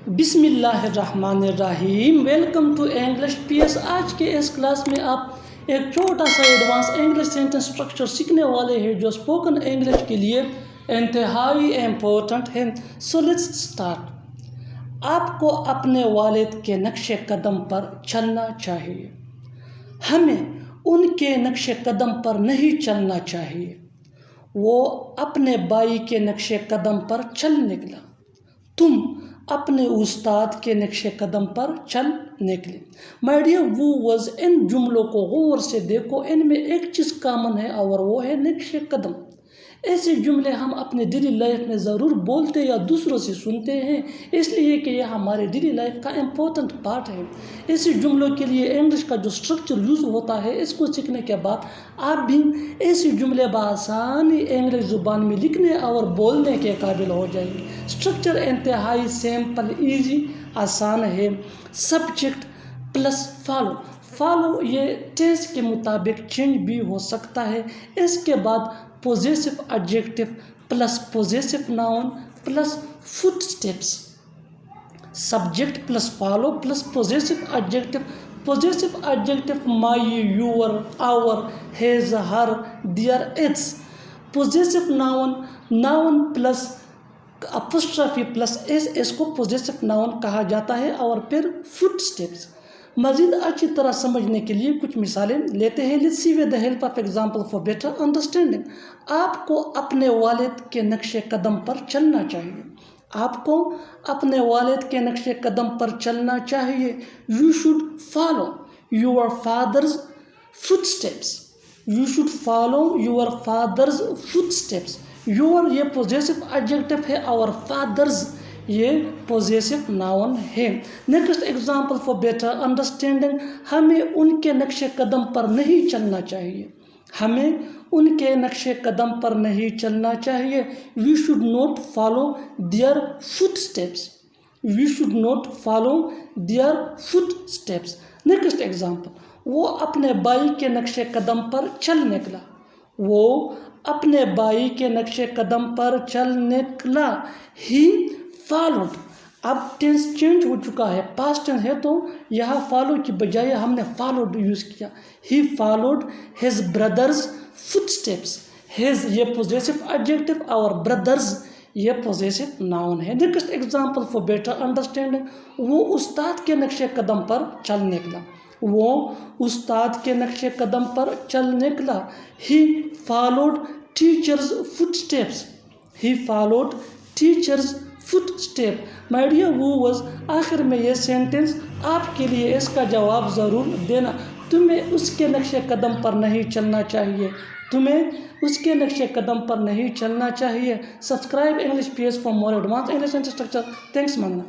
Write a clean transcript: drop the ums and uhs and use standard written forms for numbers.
بسم اللہ الرحمن الرحیم۔ Welcome to English PS۔ آج کے اس کلاس میں آپ ایک چھوٹا سا ایڈوانس انگلش سینٹنس اسٹرکچر سیکھنے والے ہیں جو اسپوکن انگلش کے لیے انتہائی امپورٹنٹ ہے۔ So let's start. آپ کو اپنے والد کے نقش قدم پر چلنا چاہیے۔ ہمیں ان کے نقش قدم پر نہیں چلنا چاہیے۔ وہ اپنے بھائی کے نقش قدم پر چل نکلا۔ تم اپنے استاد کے نقش قدم پر چل نکلے۔ مائی ڈیئر ویورز، ان جملوں کو غور سے دیکھو، ان میں ایک چیز کامن ہے اور وہ ہے نقش قدم۔ ایسے جملے ہم اپنے ڈیلی لائف میں ضرور بولتے یا دوسروں سے سنتے ہیں، اس لیے کہ یہ ہمارے ڈیلی لائف کا امپورٹنٹ پارٹ ہے۔ ایسے جملوں کے لیے انگلش کا جو اسٹرکچر یوز ہوتا ہے، اس کو سیکھنے کے بعد آپ بھی ایسے جملے بآسانی انگلش زبان میں لکھنے اور بولنے کے قابل ہو جائیں گے۔ اسٹرکچر انتہائی سمپل، ایزی، آسان ہے۔ Subject plus follow. فالو یہ ٹینس کے مطابق چینج بھی ہو سکتا ہے۔ اس کے بعد possessive adjective plus possessive noun plus footsteps. Subject plus follow plus possessive adjective. Possessive adjective my, your, our, his, her, their, its. Possessive noun, noun plus apostrophe plus S, اس کو possessive noun کہا جاتا ہے۔ اور پھر fit steps. مزید اچھی طرح سمجھنے کے لیے کچھ مثالیں لیتے ہیں۔ Let's see with the help of example for better understanding. آپ کو اپنے والد کے نقش قدم پر چلنا چاہیے۔ آپ کو اپنے والد کے نقش قدم پر چلنا چاہیے۔ You should follow your father's footsteps. You should follow your father's footsteps. Your یہ پوزیسو ایڈجیکٹو ہے اور فادرز یہ پوزیسو ناؤن ہے۔ Next example for better understanding. ہمیں ان کے نقش قدم پر نہیں چلنا چاہیے۔ ہمیں ان کے نقش قدم پر نہیں چلنا چاہیے۔ We should not follow their footsteps. We should not follow their footsteps. Next example, وہ اپنے بھائی کے نقش قدم پر چل نکلا۔ وہ اپنے بھائی کے نقش قدم پر چل نکلا۔ He followed. اب ٹینس چینج ہو چکا ہے، پاسٹ ٹینس ہے تو یہاں فالو کی بجائے ہم نے فالوڈ یوز کیا۔ He followed his brothers footsteps. His یہ پوزیسو ایڈجیکٹو اور بردرز یہ پوزیسو ناؤن ہے۔ Next example for better understanding. وہ استاد کے نقش قدم پر چل نکلا۔ وہ استاد کے نقش قدم پر چل نکلا۔ He followed teacher's footsteps. He followed teacher's footstep. My dear viewers, آخر میں یہ سینٹنس آپ کے لیے اس کا جواب ضرور دینا۔ تمہیں اس کے نقش قدم پر نہیں چلنا چاہیے۔ تمہیں اس کے نقش قدم پر نہیں چلنا چاہیے۔ Subscribe English PS for more advance English structure. Thanks مانگنا۔